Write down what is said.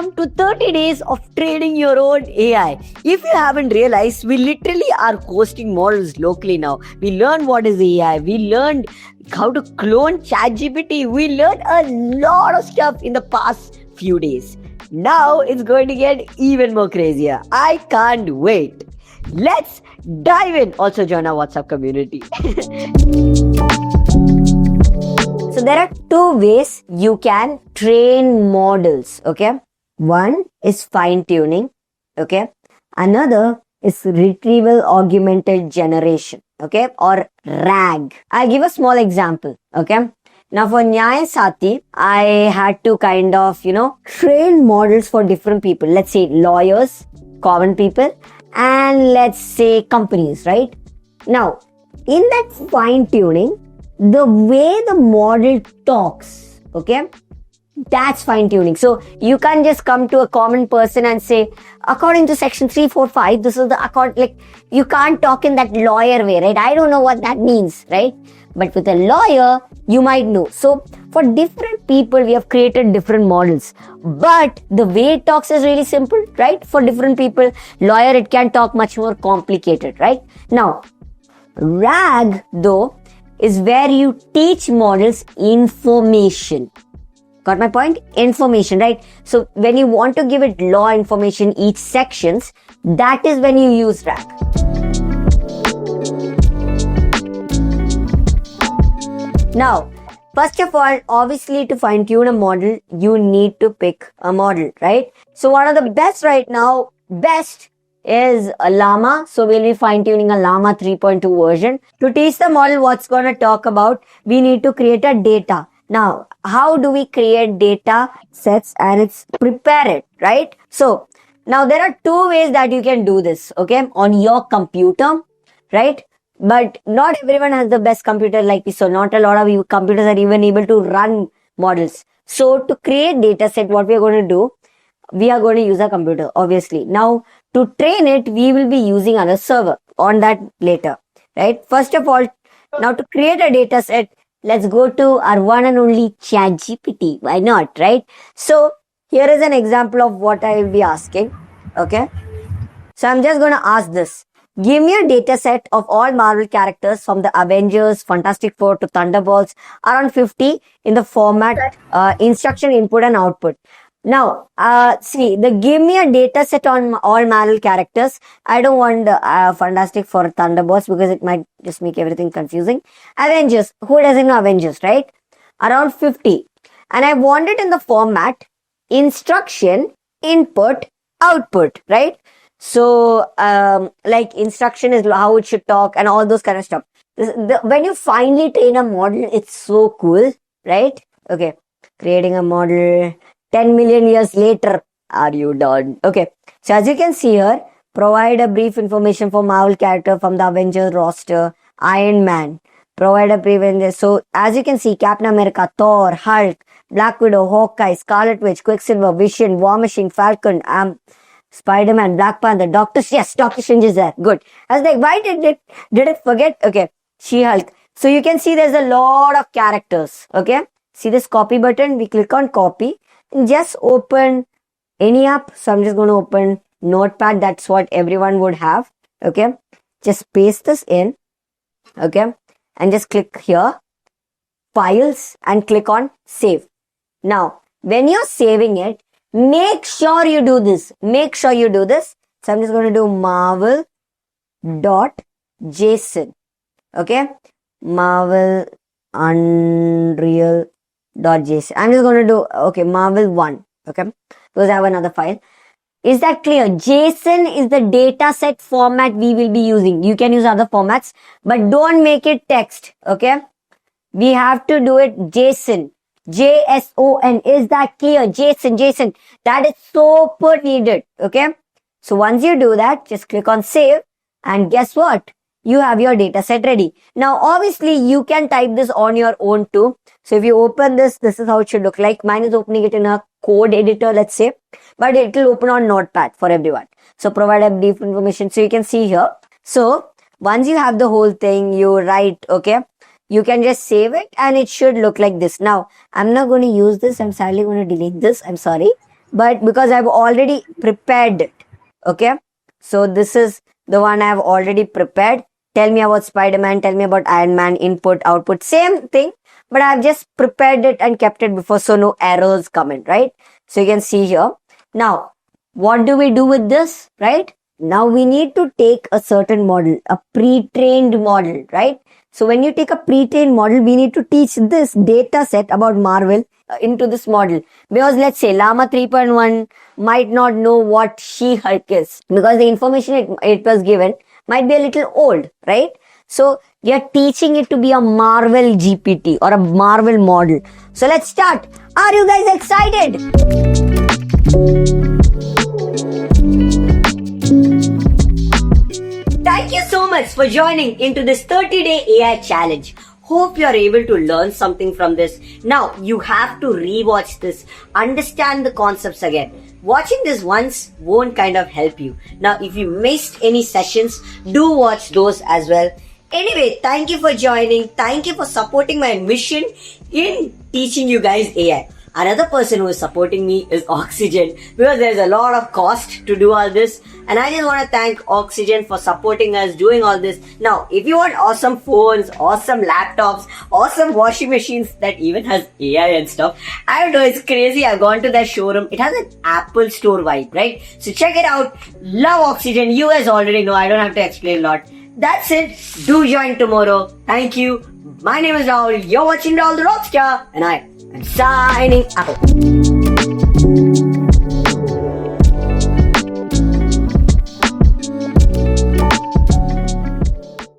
Welcome to 30 days of training your own AI. If you haven't realized, we literally are hosting models locally now. We learned what is AI. We learned how to clone ChatGPT. We learned a lot of stuff in the past few days. Now it's going to get even more crazier. I can't wait. Let's dive in. Also join our WhatsApp community. So there are two ways you can train models, okay? One is fine tuning, okay? Another is retrieval augmented generation, okay? Or RAG. I'll give a small example, okay? Now for Nyaya Sati, I had to kind of, train models for different people. Let's say lawyers, common people, and let's say companies, right? Now, in that fine tuning, the way the model talks, okay, that's fine tuning. So you can't just come to a common person and say, according to section 345, this is the accord, like you can't talk in that lawyer way, right? I don't know what that means, right? But with a lawyer, you might know. So for different people, we have created different models. But the way it talks is really simple, right? For different people, lawyer, it can talk much more complicated, right? Now, RAG though, is where you teach models information. Got my point? Information, right? So when you want to give it law information, each sections, that is when you use RAG. Now, first of all, obviously to fine tune a model, you need to pick a model, right? So one of the best right now, is a Llama. So we'll be fine tuning a Llama 3.2 version. To teach the model what's going to talk about, we need to create a data. Now, how do we create data sets and it's prepare it, right? So now there are two ways that you can do this, okay, on your computer, right? But not everyone has the best computer like me. So not a lot of computers are even able to run models. So to create data set, what we are going to do, we are going to use a computer, obviously. Now, to train it, we will be using another server. On that later, right? First of all, now to create a data set, let's go to our one and only ChatGPT. Why not, right? So, here is an example of what I will be asking, okay? So, I'm just going to ask this. Give me a data set of all Marvel characters from the Avengers, Fantastic Four to Thunderbolts, around 50 in the format instruction, input and output. Now, give me a data set on all Marvel characters. I don't want Fantastic Four Thunderbolts because it might just make everything confusing. Avengers, who doesn't know Avengers, right? Around 50. And I want it in the format instruction, input, output, right? So, like instruction is how it should talk and all those kind of stuff. When you finally train a model, it's so cool, right? Okay, creating a model. 10 million years later, are you done? Okay, so as you can see here, provide a brief information for Marvel character from the Avengers roster, Iron Man, provide a brief, so as you can see, Captain America, Thor, Hulk, Black Widow, Hawkeye, Scarlet Witch, Quicksilver, Vision, War Machine, Falcon, Spider-Man, Black Panther, Doctor Strange is there, good. I was like, why did it forget? Okay, She-Hulk. So you can see there's a lot of characters, okay? See this copy button, we click on copy. Just open any app. So I'm just going to open Notepad. That's what everyone would have. Okay. Just paste this in. Okay. And just click here. Files and click on save. Now, when you're saving it, make sure you do this. So I'm just going to do marvel.json. Okay. Marvel Unreal .json. I'm just going to do, okay, Marvel 1, okay, because I have another file. Is that clear? JSON is the data set format we will be using. You can use other formats, but don't make it text, okay? We have to do it JSON. JSON. Is that clear? JSON. That is super needed, okay? So once you do that, just click on save and guess what? You have your data set ready. Now, obviously, you can type this on your own too. So if you open this is how it should look like. Mine is opening it in a code editor, let's say, but it will open on Notepad for everyone. So provide a brief information. So you can see here. So once you have the whole thing, you write, okay, you can just save it and it should look like this. Now, I'm not going to use this. I'm sadly going to delete this. I'm sorry. but because I've already prepared it. Okay. So this is the one I've already prepared. Tell me about Spider-Man, tell me about Iron Man, input, output, same thing, but I've just prepared it and kept it before so no errors come in, right? So you can see here. Now, what do we do with this, right? Now we need to take a certain model, a pre-trained model, right? So when you take a pre-trained model, we need to teach this data set about Marvel into this model. Because let's say Llama 3.1 might not know what She-Hulk is, because the information it was given might be a little old, right? So we are teaching it to be a Marvel GPT or a Marvel model. So let's start. Are you guys excited? Thank you so much for joining into this 30-day AI challenge. Hope you are able to learn something from this. Now, you have to rewatch this, understand the concepts again. Watching this once won't kind of help you. Now, if you missed any sessions, do watch those as well. Anyway, thank you for joining. Thank you for supporting my mission in teaching you guys AI. Another person who is supporting me is Oxygen, because there's a lot of cost to do all this, and I just want to thank Oxygen for supporting us doing all this. Now, if you want awesome phones, awesome laptops, awesome washing machines that even has AI and stuff, I don't know, it's crazy. I've gone to their showroom. It has an Apple Store vibe, right? So check it out. Love Oxygen. You guys already know. I don't have to explain a lot. That's it. Do join tomorrow. Thank you. My name is Rahul. You're watching Rahul the Rockstar, and I am signing out.